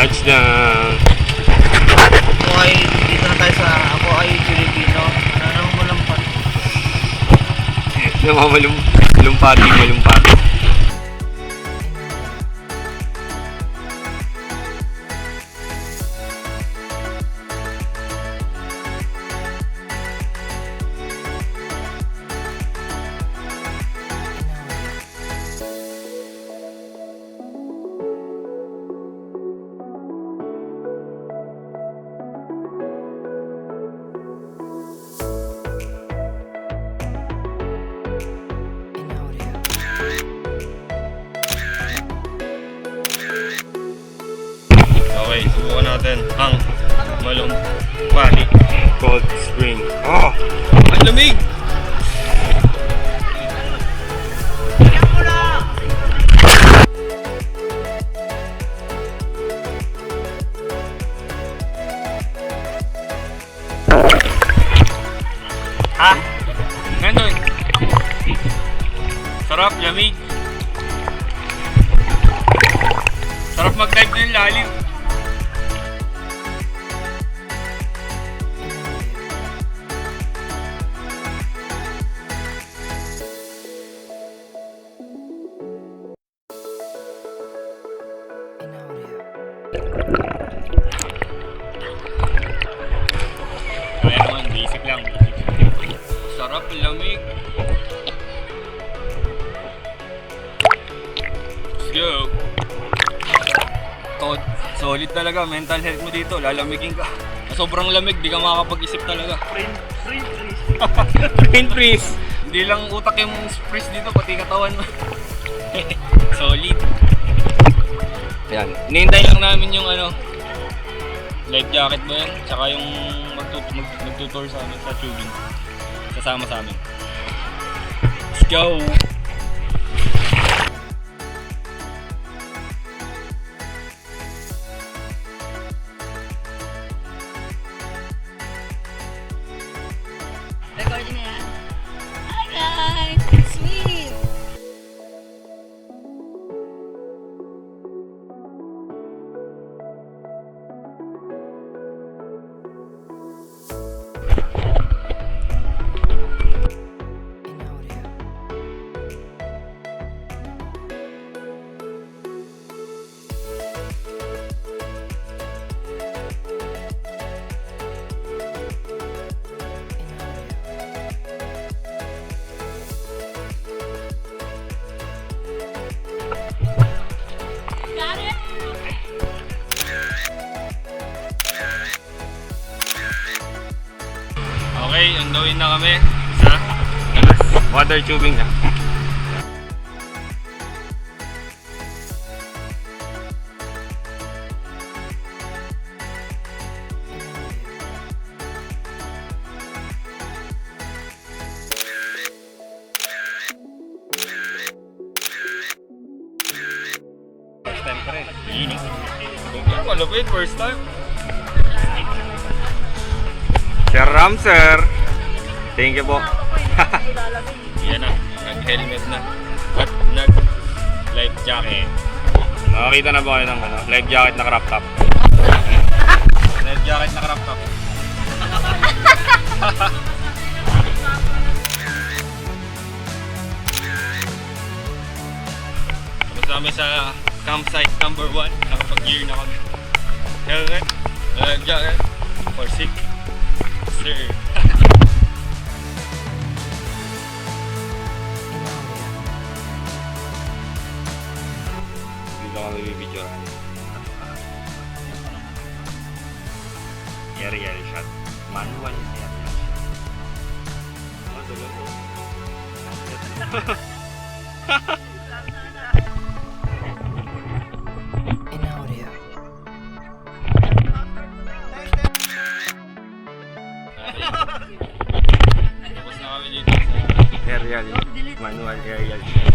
Touchdown! Dito na tayo sa ako ay Filipino. Ano mo lang pa? Malumpati. Okay, subukan natin ang malumpati. Cold Spring. Oh! Ang lamig! Ha? Nandun. Sarap, lamig. Sarap mag-dive na yung lalim. Kaya naman, basic lang. Sarap, lamig. Let's go. Solid talaga, mental health mo dito, lalamigin ka. Sobrang lamig, di ka makakapag-isip talaga. Brain freeze! Hindi lang utak yung freeze dito, pati katawan mo. Solid. Ayan. Hinihintay lang namin yung life jacket ba yun? Tsaka yung magtutour sa amin sa tubing. Sasama sa amin. Let's go! Recording na yan. Hi guys! Sweet! Got it? Okay, andawin na kami sa Water tubing na. first time pa rin. Linis. Malupit, first time. Sir Ram, sir. Thank you po. Yan na, nag-helmet na. At nag-life jacket. Nakakita na ba kayo ng life jacket na crop top? Life jacket na crop top. Tapos kami sa campsite number 1. Nakapag-gear na kami. Helmet, life jacket, for sick. Sir. Dito kami bibidyoan. Aerial shot. Manual aerial shot. Oh, tulog po. Tapos na kami dito sa Aerial. Manual aerial shot.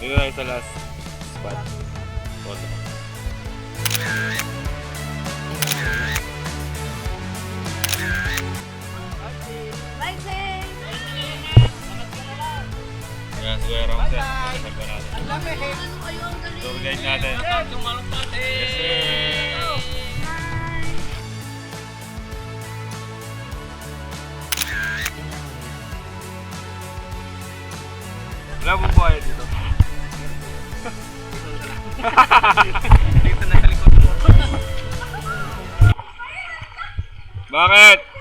Dito tayo sa last spot. Photo. Bye, Zay! Yes, Kuya Ramsey. Sabi natin. Tour guide natin. Yes, sir. Wala mong buhay dito. Dito na sa likod mo. Bakit?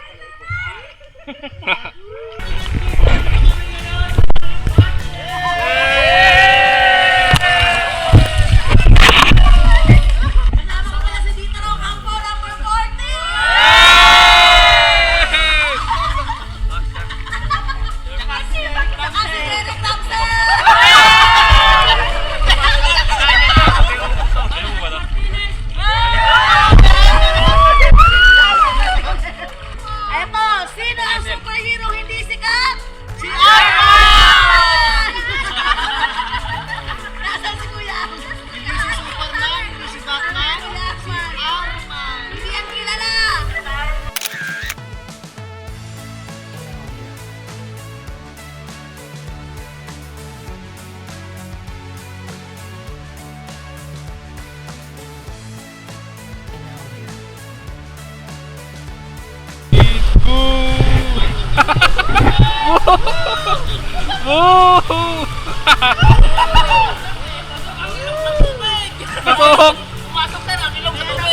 Pasok!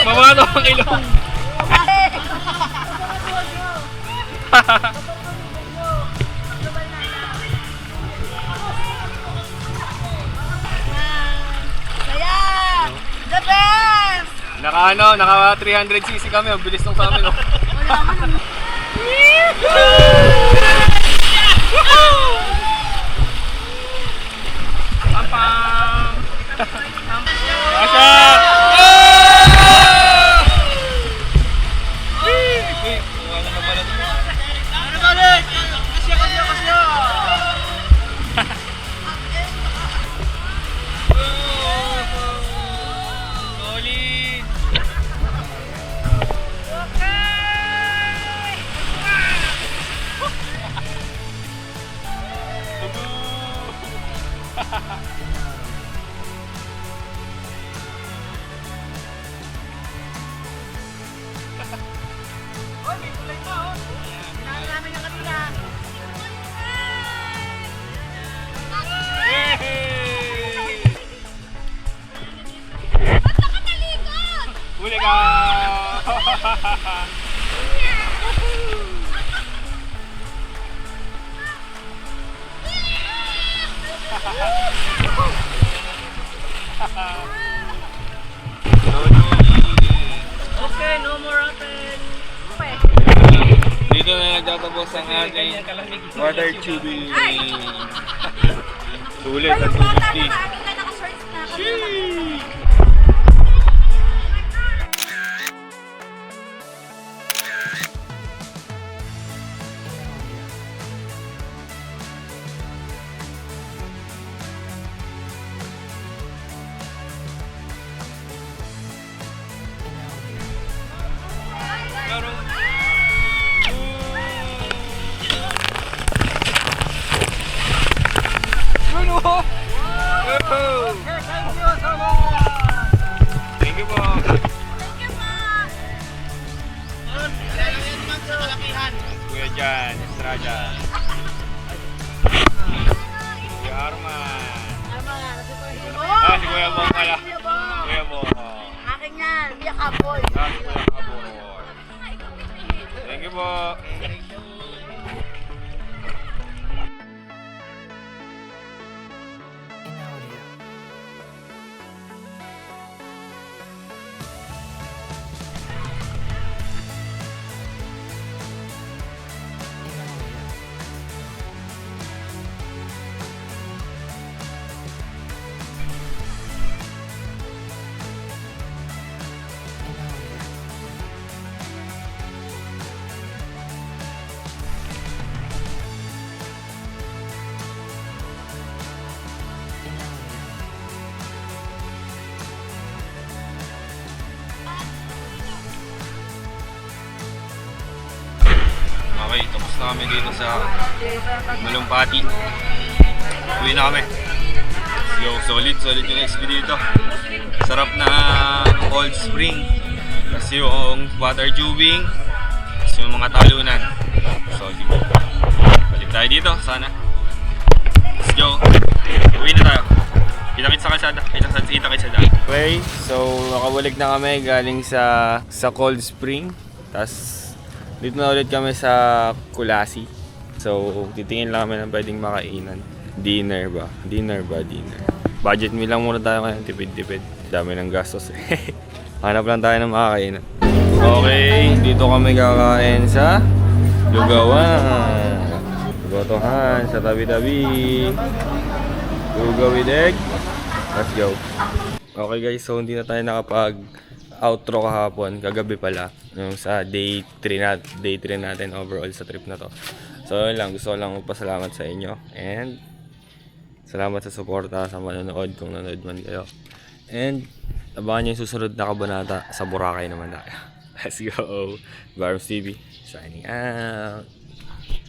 Mamano ang ilong! The best! Naka 300cc kami, ang bilis nung sa amin. Pam-pam! Asya! Wala na pala. Ano balik? Kasya! Solid! Huli ka! Okay, no more open. Dito na nagtatapos ang ating water tubing. Sulit at 250. Sheesh! Thank you po. Kuya Jan, Estrada. Kuya Arman. Si Kuya Bong pala. Kuya Bong. Akin yan, Kuya Kapoy. Si Kuya Kapoy. Thank you po. Okay, tapos na kami dito sa Malumpati. Uwi na kami. Yo, solid yung XP dito. Sarap na cold spring. Kasi yung water tubing. Kasi yung mga talunan. Solid. Balik tayo dito, sana. Let's go. Uwi na tayo. Kita-kits sa kalsada. Kita-kits sa daan. Okay, so nakabalik na kami galing sa cold spring. Tapos dito na ulit kami sa Kulasi. So titingin lang kami ng pwedeng makainan. Dinner. Budget meal lang muna tayo ngayon, tipid-tipid. Dami ng gastos eh. Hanap lang tayo ng makakainan. Okay, dito kami kakain sa Lugawan. Gotohan sa tabi-tabi. Lugaw with egg. Let's go. Okay guys, so hindi na tayo nakapag-outro kahapon. Kagabi pala. Yung sa day 3 natin overall sa trip na to. So yun lang, gusto ko lang magpasalamat sa inyo. And salamat sa suporta, sa manonood kung nanood man kayo. And abangan nyo yung susunod na kabanata sa Boracay naman tayo. Let's go. Barms TV signing out.